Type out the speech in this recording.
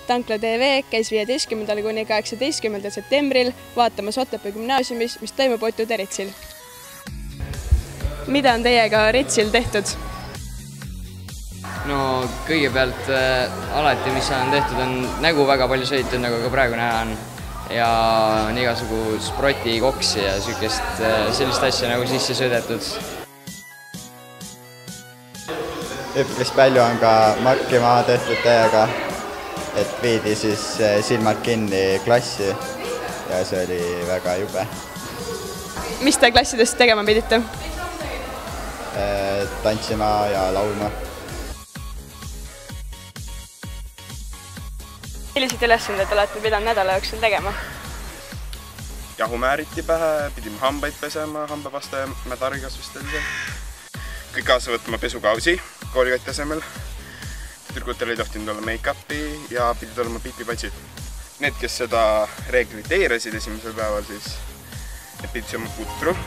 Tankla TV käis 15. kuni 18. septembril vaatamas Otepää gümnaasiumis, mis toimub Otjude Ritsil. Mida on teiega Ritsil tehtud? No kõigepealt alati, mis on tehtud, on nägu väga palju sõitud, nagu ka praegu näha on. Ja on igasugu sproti, koksi ja sellist asja nagu sisse sõidetud. Üpris palju on ka marki maha tehtud täiega, et viidi siis silmad kinni klassi ja see oli väga jube. Mis te klassidest tegema pidite? Tantsima ja laulma. Millised ülesandeid olete pidanud nädala jooksul tegema? Jahu määriti pähe, pidime hambaid pesema, hambapasta ja mädargastustelise. Kõik kaasa võtma pesukausi koolikoti asemel. Tüdrukutel ei tohtinud olla make-upi ja pidid olema pipipatsid. Need, kes seda reeglit eirasid esimesel päeval, siis pidid sööma putru.